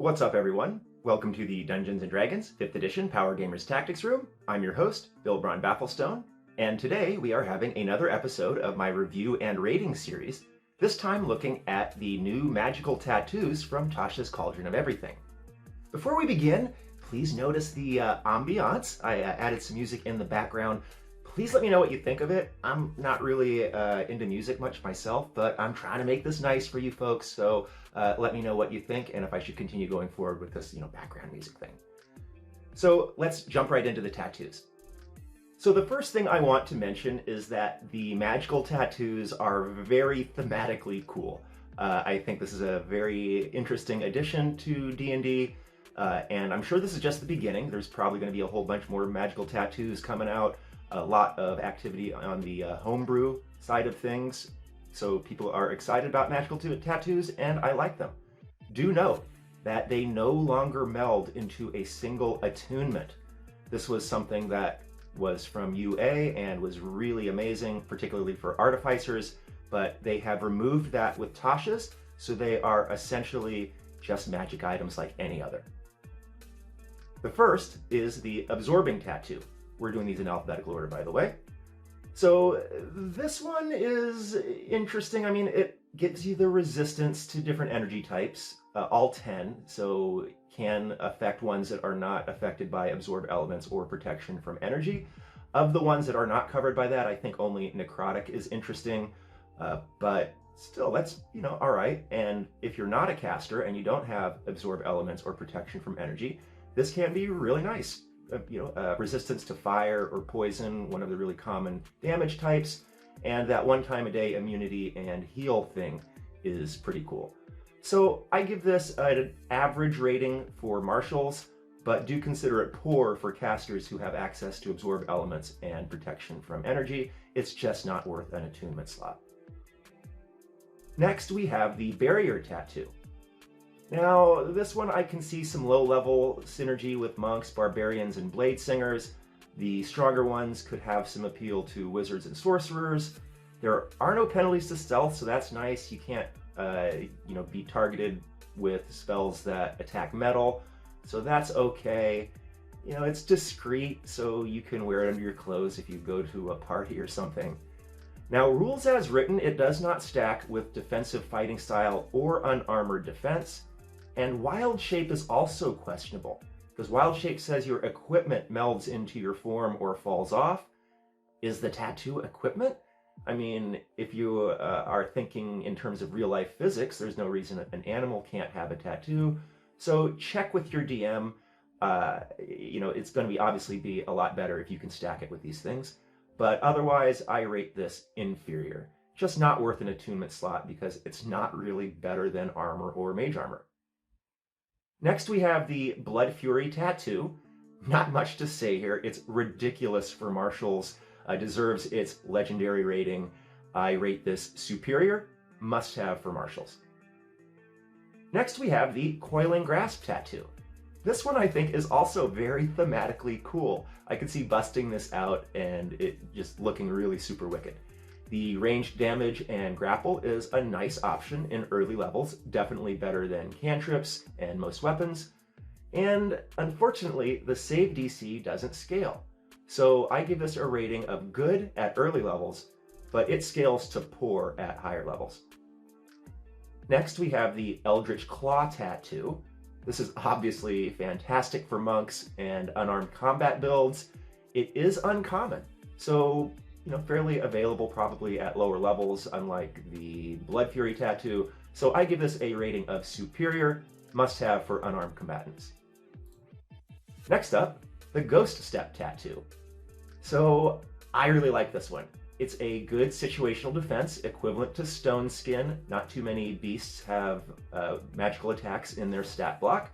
What's up, everyone? Welcome to the Dungeons & Dragons 5th Edition Power Gamers Tactics Room. I'm your host, Bill Braun Bafflestone, and today we are having another episode of my review and rating series, this time looking at the new magical tattoos from Tasha's Cauldron of Everything. Before we begin, please notice the ambiance. I added some music in the background. Please let me know what you think of it. I'm not really into music much myself, but I'm trying to make this nice for you folks, so let me know what you think and if I should continue going forward with this, background music thing. So let's jump right into the tattoos. So the first thing I want to mention is that the magical tattoos are very thematically cool. I think this is a very interesting addition to D&D, and I'm sure this is just the beginning. There's probably going to be a whole bunch more magical tattoos coming out. A lot of activity on the homebrew side of things, so people are excited about magical tattoos, and I like them. Do note that they no longer meld into a single attunement. This was something that was from UA and was really amazing, particularly for artificers, but they have removed that with Tasha's, so they are essentially just magic items like any other. The first is the Absorbing Tattoo. We're doing these in alphabetical order, by the way. So this one is interesting. I mean, it gives you the resistance to different energy types, all 10, so can affect ones that are not affected by absorb elements or protection from energy. Of the ones that are not covered by that, I think only necrotic is interesting, but still, that's, all right. And if you're not a caster and you don't have absorb elements or protection from energy, this can be really nice. Resistance to fire or poison, one of the really common damage types, and that one time a day immunity and heal thing is pretty cool. So I give this an average rating for martials, but do consider it poor for casters who have access to absorb elements and protection from energy. It's just not worth an attunement slot. Next, we have the Barrier Tattoo. Now, this one I can see some low-level synergy with monks, barbarians, and blade singers. The stronger ones could have some appeal to wizards and sorcerers. There are no penalties to stealth, so that's nice. You can't, be targeted with spells that attack metal, so that's okay. It's discreet, so you can wear it under your clothes if you go to a party or something. Now, rules as written, it does not stack with defensive fighting style or unarmored defense. And wild shape is also questionable, because wild shape says your equipment melds into your form or falls off. Is the tattoo equipment? I mean, if you are thinking in terms of real life physics, there's no reason an animal can't have a tattoo. So check with your DM. It's going to obviously be a lot better if you can stack it with these things. But otherwise, I rate this inferior. Just not worth an attunement slot because it's not really better than armor or mage armor. Next, we have the Blood Fury Tattoo. Not much to say here. It's ridiculous for martials. Deserves its legendary rating. I rate this superior, must have for martials. Next, we have the Coiling Grasp Tattoo. This one I think is also very thematically cool. I could see busting this out and it just looking really super wicked. The ranged damage and grapple is a nice option in early levels, definitely better than cantrips and most weapons. And unfortunately, the save DC doesn't scale. So I give this a rating of good at early levels, but it scales to poor at higher levels. Next, we have the Eldritch Claw Tattoo. This is obviously fantastic for monks and unarmed combat builds. It is uncommon, so fairly available probably at lower levels, unlike the Blood Fury Tattoo. So I give this a rating of superior, must have for unarmed combatants. Next up, the Ghost Step Tattoo. So I really like this one. It's a good situational defense, equivalent to Stone Skin. Not too many beasts have magical attacks in their stat block.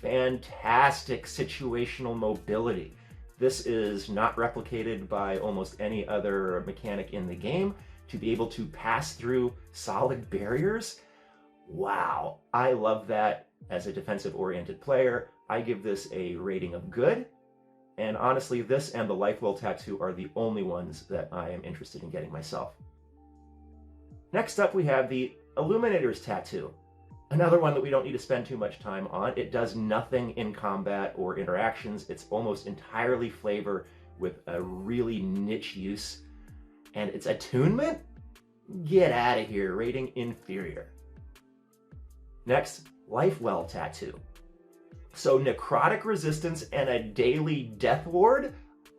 Fantastic situational mobility. This is not replicated by almost any other mechanic in the game. To be able to pass through solid barriers, wow, I love that as a defensive-oriented player. I give this a rating of good, and honestly, this and the Lifewell Tattoo are the only ones that I am interested in getting myself. Next up, we have the Illuminator's Tattoo. Another one that we don't need to spend too much time on. It does nothing in combat or interactions. It's almost entirely flavor with a really niche use. And its attunement? Get out of here, rating inferior. Next, Lifewell Tattoo. So necrotic resistance and a daily death ward?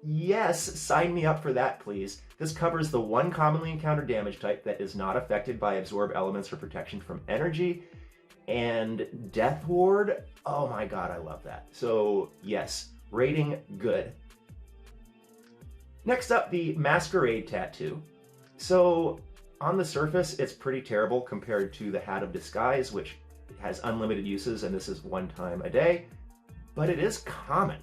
Yes, sign me up for that, please. This covers the one commonly encountered damage type that is not affected by absorb elements or protection from energy. And death ward? Oh my god, I love that. So yes, rating good. Next up, the Masquerade Tattoo. So on the surface, it's pretty terrible compared to the Hat of Disguise, which has unlimited uses, and this is one time a day, but it is common.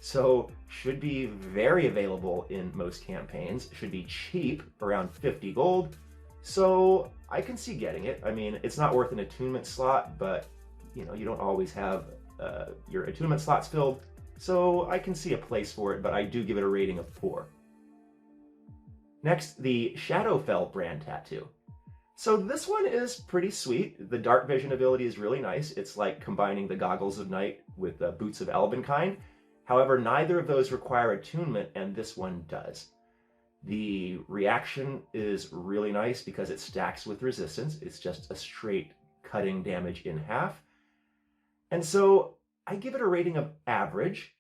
So should be very available in most campaigns, should be cheap, around 50 gold. So I can see getting it. I mean, it's not worth an attunement slot, but you know, you don't always have your attunement slots filled. So I can see a place for it, but I do give it a rating of poor. Next, the Shadowfell brand tattoo. So this one is pretty sweet. The dark vision ability is really nice. It's like combining the goggles of night with the boots of Elvenkind. However, neither of those require attunement, and this one does. The reaction is really nice because it stacks with resistance. It's just a straight cutting damage in half. And so I give it a rating of average.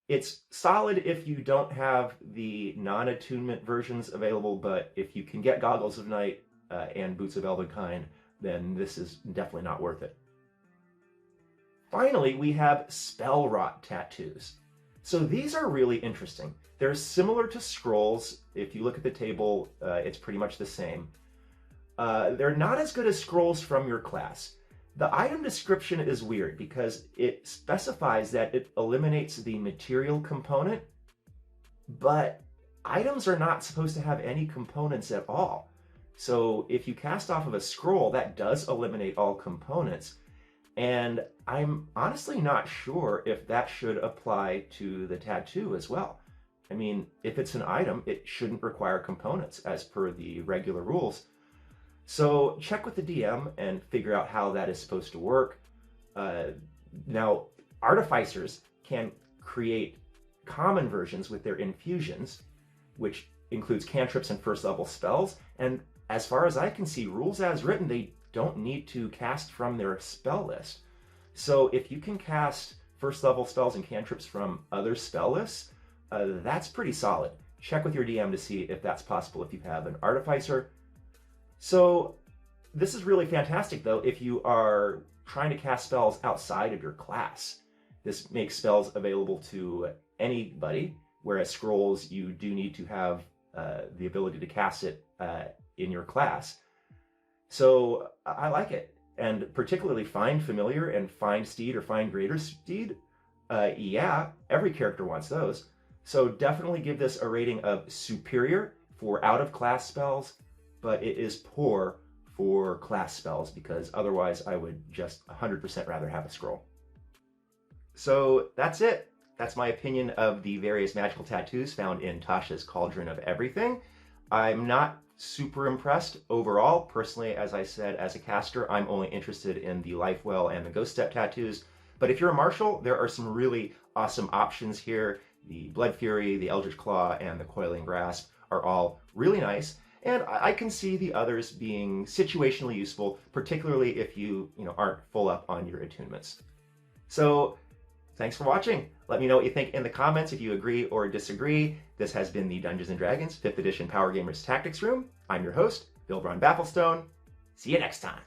It's solid if you don't have the non-attunement versions available, but if you can get Goggles of Night and Boots of Elvenkind, then this is definitely not worth it. Finally, we have Spellwrought tattoos. So these are really interesting. They're similar to scrolls. If you look at the table, it's pretty much the same. They're not as good as scrolls from your class. The item description is weird because it specifies that it eliminates the material component, but items are not supposed to have any components at all. So if you cast off of a scroll, that does eliminate all components. And I'm honestly not sure if that should apply to the tattoo as well. I mean, if it's an item, it shouldn't require components as per the regular rules. So check with the DM and figure out how that is supposed to work. Now, artificers can create common versions with their infusions, which includes cantrips and first level spells. And as far as I can see, rules as written, they don't need to cast from their spell list. So if you can cast first level spells and cantrips from other spell lists, that's pretty solid. Check with your DM to see if that's possible if you have an artificer. So this is really fantastic though if you are trying to cast spells outside of your class. This makes spells available to anybody, whereas scrolls you do need to have the ability to cast it in your class. So I like it, and particularly Find Familiar and Find Steed or Find Greater Steed. Yeah, every character wants those. So definitely give this a rating of superior for out-of-class spells, but it is poor for class spells because otherwise I would just 100% rather have a scroll. So that's it. That's my opinion of the various magical tattoos found in Tasha's Cauldron of Everything. I'm not super impressed overall. Personally, as I said, as a caster, I'm only interested in the Lifewell and the Ghost Step tattoos. But if you're a martial, there are some really awesome options here. The Blood Fury, the Eldritch Claw, and the Coiling Grasp are all really nice. And I can see the others being situationally useful, particularly if you aren't full up on your attunements. So thanks for watching. Let me know what you think in the comments if you agree or disagree. This has been the Dungeons & Dragons 5th Edition Power Gamers Tactics Room. I'm your host, Bill Braun Bafflestone. See you next time.